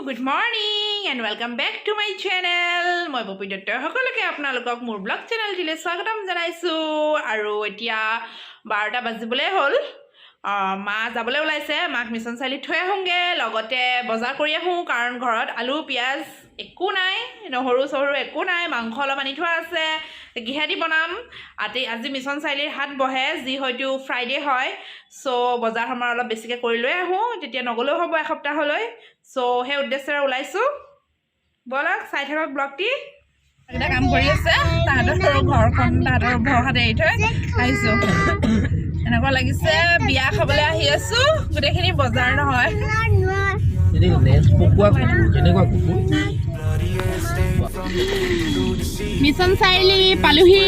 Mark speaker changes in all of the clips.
Speaker 1: Good morning and welcome back to my channel. মই বপি দত্ত সকলোকে আপোনালোকক মোৰ ব্লগ চেনেলটিলৈ স্বাগতম জনাইছো আৰু এতিয়া 12টা বাজিবলৈ হ'ল মা যাবলৈ ওলাইছে মাক মিছন চাইলি থৈ আহোঁগে লগতে বজাৰ কৰি আহোঁ কাৰণ ঘৰত আলু পিয়াজ একো নাই নহৰু চহৰু একো নাই মাংস অলপ আনি থোৱা আছে গিহাদি বনাম আজি মিছন চাইলিৰ হাত বহে যি হয়তো ফ্ৰাইডে হয় সো বজাৰ সমাৰ অলপ বেছিকৈ কৰি লৈ আহোঁ তেতিয়া নগলেও হ'ব এসপ্তাহলৈ সো সেই উদ্দেশ্যেৰে ওলাইছো বলক চাই থাকক ব্লগটি এটা কাম কৰি আছে তাহাঁতৰ ঘৰখন তাহাঁতৰ ভৰসাতে এৰি থৈ আহিছোঁ এনেকুৱা লাগিছে বিয়া খাবলৈ আহি আছো গোটেইখিনি বজাৰ নহয় মিছন চাৰিআলি পালোহি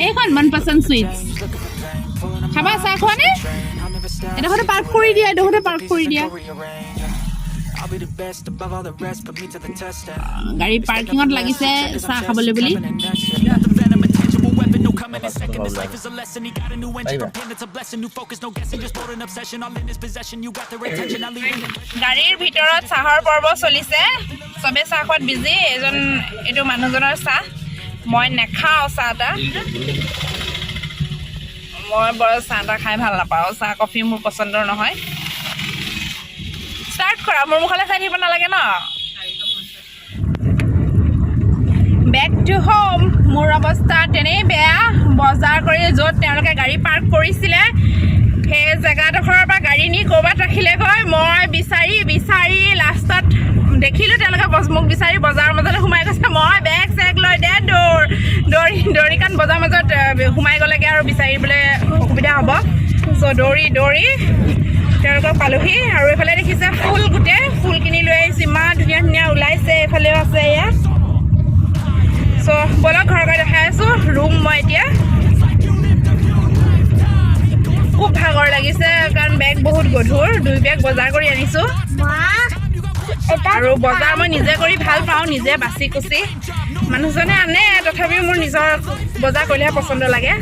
Speaker 1: এইখন মনপচন্দ সুইটছ খাবা চাহ খোৱা নে এডোখৰতে পাৰ্ক কৰি দিয়া গাড়ী পাৰ্কিঙত লাগিছে চাহ খাবলৈ বুলি গাড়ীৰ ভিতৰত চাহৰ পৰ্ব চলিছে চবে চাহ খোৱাত বিজি এইটো মানুহজনৰ চাহ মই নেখাওঁ চাহ এটা মই বৰ চাহ এটা খাই ভাল নাপাওঁ চাহ কফি মোৰ পচন্দৰ নহয় ষ্টাৰ্ট কৰা মোৰ মুখলৈ চাই থাকিব নালাগে ন বেক টু হোম মোৰ অৱস্থা তেনেই বেয়া বজাৰ কৰি য'ত তেওঁলোকে গাড়ী পাৰ্ক কৰিছিলে সেই জেগাডোখৰৰ পৰা গাড়ী নি ক'ৰবাত ৰাখিলেগৈ মই বিচাৰি লাষ্টত দেখিলোঁ তেওঁলোকে মোক বিচাৰি বজাৰৰ মাজতে সোমাই গৈছে মই বেগ চেগ লৈ দৌৰি কাৰণ বজাৰৰ মাজত সোমাই গ'লেগৈ আৰু বিচাৰিবলৈ অসুবিধা হ'ব চ' দৌৰি তেওঁলোকক পালোহি আৰু এইফালে দেখিছে ফুল গোটেই ফুল কিনি লৈ আহিছোঁ ইমান ধুনীয়া ওলাইছে এইফালেও আছে এয়া চ' বলক ঘৰ দেখাই আছোঁ ৰুম মই এতিয়া খুব ভাগৰ লাগিছে কাৰণ বেগ বহুত গধুৰ 2 বেগ বজাৰ কৰি আনিছোঁ আৰু বজাৰ মই নিজে কৰি ভাল পাওঁ নিজে বাছি কুচি মানুহজনে আনে তথাপিও মোৰ নিজৰ বজাৰ কৰিলেহে পচন্দ লাগে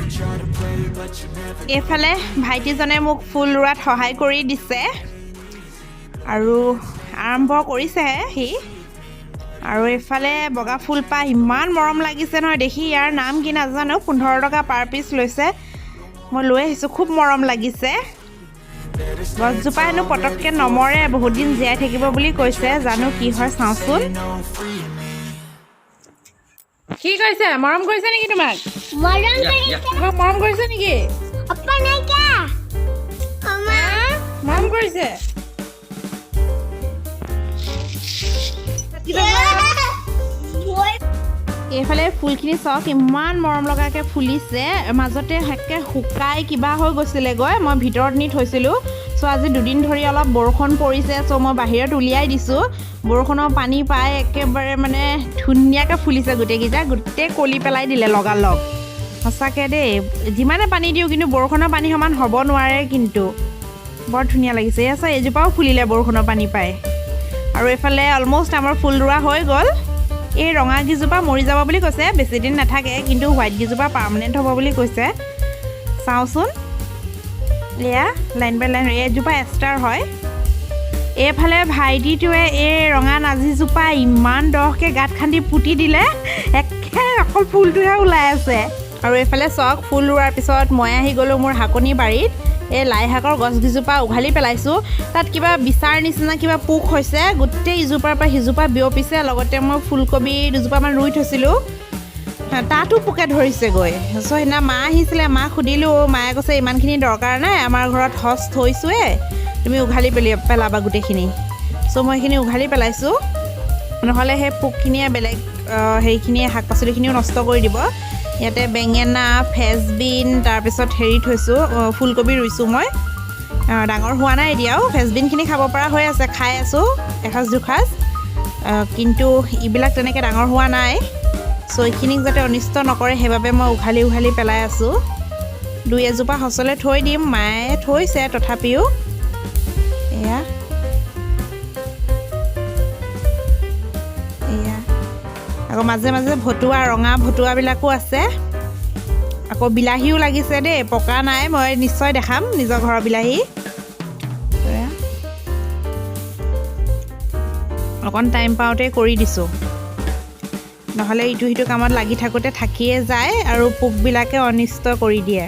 Speaker 1: এইফালে ভাইটিজনে মোক ফুল ৰোৱাত সহায় কৰি দিছে আৰু আৰম্ভ কৰিছেহে সি আৰু এইফালে বগা ফুল পাহ ইমান মৰম লাগিছে নহয় দেখি ইয়াৰ নাম কি নাজানো 15 টকা পাৰ পিচ লৈছে মই লৈ আহিছোঁ খুব মৰম লাগিছে গছজোপা হেনো পটককৈ নমৰে বহুত দিন জীয়াই থাকিব বুলি কৈছে জানো কি হয় চাওঁচোন কি কৈছে মৰম কৰিছে নেকি তোমাক মৰম কৰিছে নেকি মৰম কৰিছে এইফালে ফুলখিনি চাওক ইমান মৰম লগাকৈ ফুলিছে মাজতে হেকে শুকাই কিবা হৈ গৈছিলেগৈ মই ভিতৰত নি থৈছিলোঁ চ' আজি 2 দিন ধৰি অলপ বৰষুণ পৰিছে চ' মই বাহিৰত উলিয়াই দিছোঁ বৰষুণৰ পানী পাই একেবাৰে মানে ধুনীয়াকৈ ফুলিছে গোটেই কলি পেলাই দিলে লগালগ সঁচাকৈ দেই যিমানে পানী দিওঁ কিন্তু বৰষুণৰ পানী সমান হ'ব নোৱাৰে কিন্তু বৰ ধুনীয়া লাগিছে এয়া চাই এজোপাও ফুলিলে বৰষুণৰ পানী পাই আৰু এইফালে অলমষ্ট আমাৰ ফুল ৰোৱা হৈ গ'ল এই ৰঙা গিজোপা মৰি যাব বুলি কৈছে বেছিদিন নাথাকে কিন্তু হোৱাইট গিজোপা পাৰ্মানেণ্ট হ'ব বুলি কৈছে চাওঁচোন এয়া লাইন বাই লাইন এজোপা এষ্টাৰ হয় এইফালে ভাইটিটোৱে এই ৰঙা নাজিজোপা ইমান দহকৈ গাঁত খান্দি পুতি দিলে একে অকল ফুলটোহে ওলাই আছে আৰু এইফালে চাওক ফুল ৰোৱাৰ পিছত মই আহি গ'লোঁ মোৰ শাকনি বাৰীত এই লাই শাকৰ গছকেইজোপা উঘালি পেলাইছোঁ তাত কিবা বিচাৰ নিচিনা কিবা পোক হৈছে গোটেই ইজোপাৰ পৰা সিজোপা বিয়পিছে লগতে মই ফুলকবি 2জোপামান ৰুই থৈছিলোঁ তাতো পোকে ধৰিছেগৈ চ' সেইদিনা মা আহিছিলে মাক সুধিলোঁ মায়ে কৈছে ইমানখিনি দৰকাৰ নাই আমাৰ ঘৰত সচ থৈছোঁৱে তুমি উঘালি পেলাবা গোটেইখিনি চ' মই সেইখিনি উঘালি পেলাইছোঁ নহ'লে সেই পোকখিনিয়ে বেলেগ সেইখিনিয়ে শাক পাচলিখিনিও নষ্ট কৰি দিব ইয়াতে বেঙেনা ফেচবিন তাৰপিছত থৈছোঁ ফুলকবি ৰুইছোঁ মই ডাঙৰ হোৱা নাই এতিয়াও ফেচবিনখিনি খাব পৰা হৈ আছে খাই আছোঁ এসাঁজ দুসাঁজ কিন্তু এইবিলাক তেনেকৈ ডাঙৰ হোৱা নাই চ' এইখিনিক যাতে অনিষ্ট নকৰে সেইবাবে মই উঘালি পেলাই আছোঁ 2-এজোপা সঁচলৈ থৈ দিম মায়ে থৈছে তথাপিও এয়া আকৌ মাজে ভতুৱা ৰঙা ভতুৱাবিলাকো আছে আকৌ বিলাহীও লাগিছে দেই পকা নাই মই নিশ্চয় দেখাম নিজৰ ঘৰৰ বিলাহী অকণ টাইম পাওঁতে কৰি দিছোঁ নহ'লে ইটো সিটো কামত লাগি থাকোঁতে থাকিয়ে যায় আৰু পোকবিলাকে অনিষ্ট কৰি দিয়ে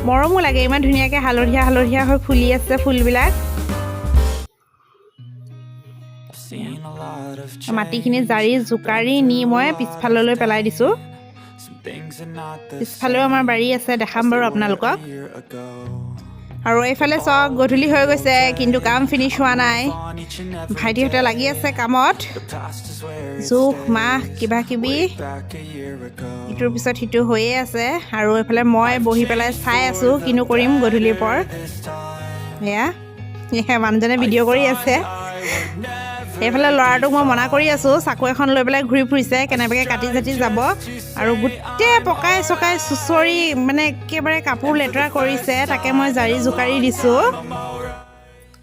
Speaker 1: মৰমো লাগে ইমান ধুনীয়াকৈ হালধীয়া হালধীয়া হৈ ফুলি আছে ফুলবিলাক মাটিখিনি জাৰি জোকাৰি নি মই পিছফাললৈ পেলাই দিছোঁ পিছফালেও আমাৰ বাৰী আছে দেখাম বাৰু আপোনালোকক আৰু এইফালে চাওক গধূলি হৈ গৈছে কিন্তু কাম ফিনিছ হোৱা নাই ভাইটিহঁতে লাগি আছে কামত জোখ মাহ কিবা কিবি ইটোৰ পিছত সিটো হৈয়ে আছে আৰু এইফালে মই বহি পেলাই চাই আছোঁ কিনো কৰিম গধূলিৰ পৰ এয়া মানুহজনে ভিডিঅ' কৰি আছে এইফালে ল'ৰাটোক মই মনা কৰি আছোঁ চাকু এখন লৈ পেলাই ঘূৰি ফুৰিছে কেনেবাকৈ কাটি জাতি যাব আৰু গোটেই পকাই চকাই চুচৰি মানে একেবাৰে কাপোৰ লেতেৰা কৰিছে তাকে মই জাৰি জোকাৰি দিছোঁ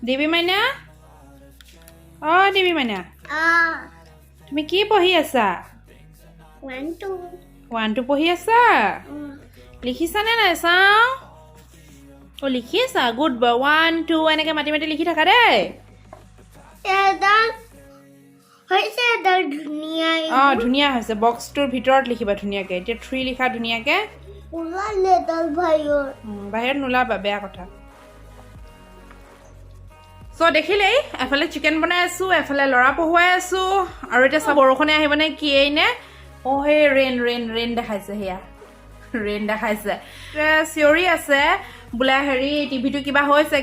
Speaker 1: দেৱী মাইনা অঁ দেৱী মাইনা তুমি কি পঢ়ি আছা 1 2 পঢ়ি আছা লিখিছানে নাই চাওঁ অঁ লিখি আছা গুড বয় 1 2 এনেকৈ মাতি মাতি লিখি থাকা দেই ধুনীয়া হৈছে বক্সটোৰ ভিতৰত লিখিবা ধুনীয়াকৈ এতিয়া 3 লিখা ধুনীয়াকৈ বাহিৰত নোলাবা বেয়া কথা চ' দেখিলেই এফালে চিকেন বনাই আছোঁ এফালে ল'ৰা পঢ়ুৱাই আছোঁ আৰু এতিয়া চব বৰষুণে আহিবনে কিয়েই নে অঁ সেই ৰেইন দেখাইছে সেয়া ৰেইন দেখাইছে চিঞৰি আছে বোলে হেৰি টিভিটো কিবা হৈছে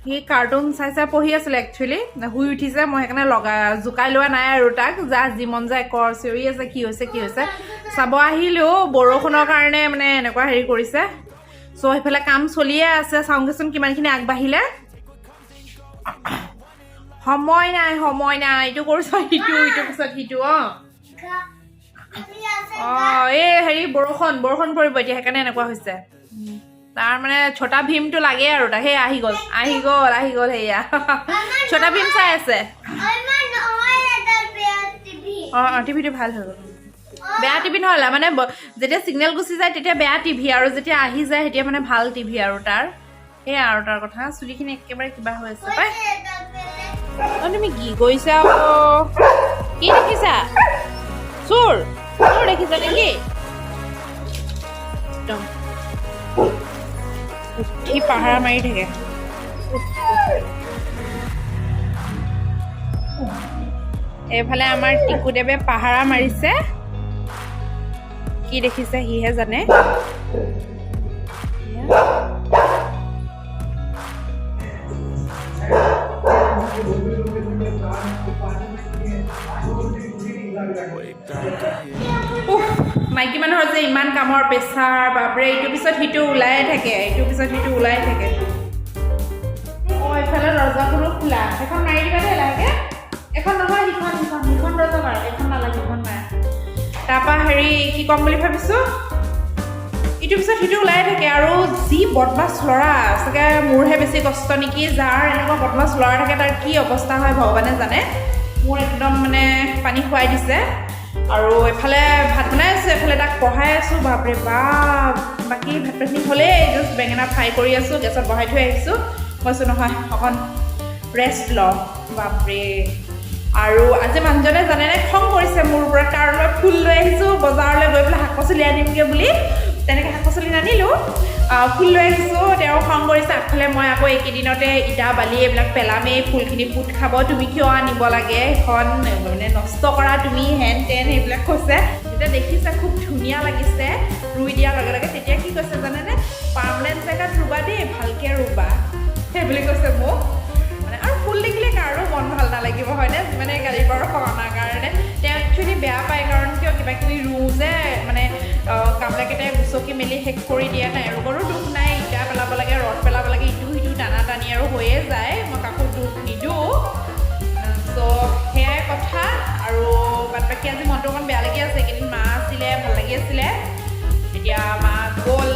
Speaker 1: সি কাৰ্টুন চাই পঢ়ি আছিলে একচুৱেলি শুই উঠিছে মই সেইকাৰণে জোকাই লোৱা নাই আৰু তাক যি মন যায় কৰ চিঞৰি আছে কি হৈছে চাব আহিলেও বৰষুণৰ কাৰণে মানে এনেকুৱা হেৰি কৰিছে চ' সেইফালে কাম চলিয়ে আছে চাওঁগৈচোন কিমানখিনি আগবাঢ়িলে সময় নাই এইটো কৰিছ ইটো পিছত সিটো এই হেৰি বৰষুণ পৰিব এতিয়া সেইকাৰণে এনেকুৱা হৈছে তাৰ মানে ছোটা ভীমটো লাগে আৰু তাক সেই আহি গ'ল সেয়া ছোটা ভীম চাই আছে টিভিটো ভাল হৈ গ'ল বেয়া টিভি নহ'লে মানে যেতিয়া চিগনেল গুচি যায় তেতিয়া বেয়া টিভি আৰু যেতিয়া আহি যায় তেতিয়া মানে ভাল টিভি আৰু তাৰ সেয়া আৰু তাৰ কথা চুলিখিনি একেবাৰে কিবা হৈ আছে পাই তুমি কি কৰিছা কি দেখিছা চোৰ দেখিছা নেকি একদম উঠি পাহাৰা মাৰি থাকে এইফালে আমাৰ টিকুদেৱে পাহাৰা মাৰিছে কি দেখিছে সিহে জানে মাইকী মানুহৰ যে ইমান কামৰ প্ৰেছাৰ বাপৰে ইটোৰ পিছত সিটো ওলাই থাকে এইফালে দৰ্জাখনো খোলা এখন মাৰি দিবা দেই লাগে এখন নহয় সিখন দৰ্জা মাৰা এখন নালাগে সিখন মাৰা তাৰপৰা হেৰি কি ক'ম বুলি ভাবিছোঁ ইটোৰ পিছত সিটো ওলাই থাকে আৰু যি বদমাছ ল'ৰা চাগে মোৰহে বেছি কষ্ট নেকি যাৰ এনেকুৱা বদমাছ ল'ৰা থাকে তাৰ কি অৱস্থা হয় ভগৱানে জানে মোৰ একদম মানে পানী খুৱাই দিছে আৰু এফালে ভাত বনাই আছোঁ এফালে তাক পঢ়াই আছোঁ বাপৰে বাপ বাকী ভাত পানী হ'লেই জাষ্ট বেঙেনা ফ্ৰাই কৰি আছোঁ গেছত বহাই থৈ আহিছোঁ কৈছোঁ নহয় অকণ ৰেষ্ট লওঁ বাপৰে আৰু আজি মানুহজনে জানেনে খং কৰিছে মোৰ ওপৰত কাৰণ মই ফুল লৈ আহিছোঁ বজাৰলৈ গৈ পেলাই শাক পাচলি আনিমগৈ বুলি তেনেকৈ শাক পাচলি নানিলোঁ ফুল লৈ আহিছোঁ তেওঁ খং কৰিছে আগফালে মই আকৌ এইকেইদিনতে ইটা বালি এইবিলাক পেলামেই ফুলখিনি পুত খাব তুমি কিয় আনিব লাগে সেইখন মানে নষ্ট কৰা তুমি হেন তেন সেইবিলাক কৈছে যেতিয়া দেখিছে খুব ধুনীয়া লাগিছে ৰুই দিয়াৰ লগে লগে তেতিয়া কি কৈছে জানেনে পাৰ্মানেণ্ট জেগাত ৰুবা দেই ভালকৈ ৰুবা সেই বুলি কৈছে মোক মানে আৰু ফুল দেখিলে কাৰো মন ভাল নালাগিব হয়নে যিমানে গাড়ী বাৰু সঘনাৰ কাৰণে তেওঁ একচুৱেলি বেয়া পায় কাৰণ কিয় কিবা কিবি ৰুওঁ যে মানে কামলাকেইটাই গুচকি মেলি শেষ কৰি দিয়া নাই আৰু কোনো দুখ নাই ইটা পেলাব লাগে ৰদ পেলাব লাগে ইটো সিটো টানা টানি আৰু হৈয়ে যায় মই কাকো দুখ নিদিওঁ চ' সেয়াই কথা আৰু বাদ বাকী আজি মনটো অকণ বেয়া লাগি আছে এইকেইদিন মা আছিলে ভাল লাগি আছিলে এতিয়া মা গ'ল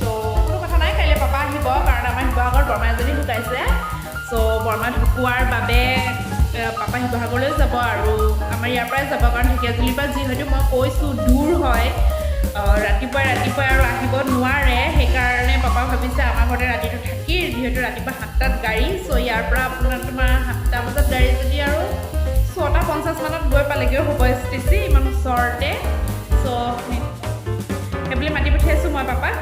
Speaker 1: ত' কোনো কথা নাই কাইলৈ পাপা আহিব কাৰণ আমাৰ শিৱসাগৰত বৰমা এজনী ঢুকাইছে চ' বৰমা ঢুকোৱাৰ বাবে পাপা শিৱসাগৰলৈ যাব আৰু আমাৰ ইয়াৰ পৰাই যাব কাৰণ ঢেকীয়াজুলিৰ পৰা যিহেতু মই কৈছোঁ দূৰ হয় ৰাতিপুৱাই আৰু আহিব নোৱাৰে সেইকাৰণে পাপা ভাবিছে আমাৰ ঘৰতে ৰাতিটো থাকি যিহেতু ৰাতিপুৱা 7টাত গাড়ী চ' ইয়াৰ পৰা আপোনাৰ তোমাৰ 7টা বজাত গাড়ী যদি আৰু 6:50 মানত গৈ পালেগৈ হ'ব ষ্টেচি ইমান ওচৰতে চ' সেইবুলি মাতি পঠিয়াইছোঁ মই পাপাক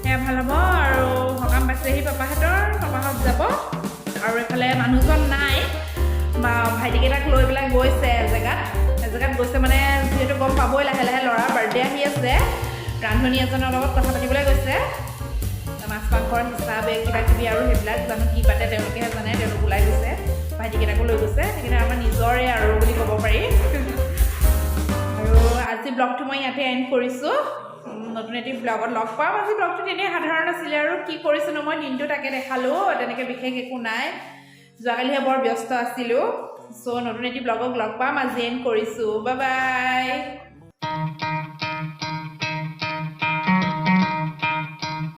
Speaker 1: সেয়া ভাল হ'ব আৰু সকাম পাইছেহি পাপাহঁত যাব আৰু এইফালে মানুহজন নাই বা ভাইটিকেইটাক লৈ পেলাই গৈছে এজেগাত গৈছে মানে যিহেতু গম পাবই লাহে লাহে ল'ৰাৰ বাৰ্থডে আহি আছে ৰান্ধনী এজনৰ লগত কথা পাতিবলৈ গৈছে মাছ মাংসৰ হিচাপে কিবা কিবি আৰু সেইবিলাক জানো কি পাতে তেওঁলোকেহে জানে তেওঁলোক ওলাই গৈছে ভাইটিকেইটাকো লৈ গৈছে সেইকাৰণে আমাৰ নিজৰে আৰু বুলি ক'ব পাৰি আৰু আজি ব্লগটো মই ইয়াতে এণ্ড কৰিছোঁ নতুন এটি ব্লগত লগ পাম আজি ব্লগটো তেনেই সাধাৰণ আছিলে আৰু কি কৰিছিলোঁ মই দিনটো তাকে দেখালোঁ তেনেকৈ বিশেষ একো নাই যোৱাকালিহে বৰ ব্যস্ত আছিলোঁ চ' নতুন এটি ব্লগক লগ পাম আজি এণ্ড কৰিছোঁ বাই বাই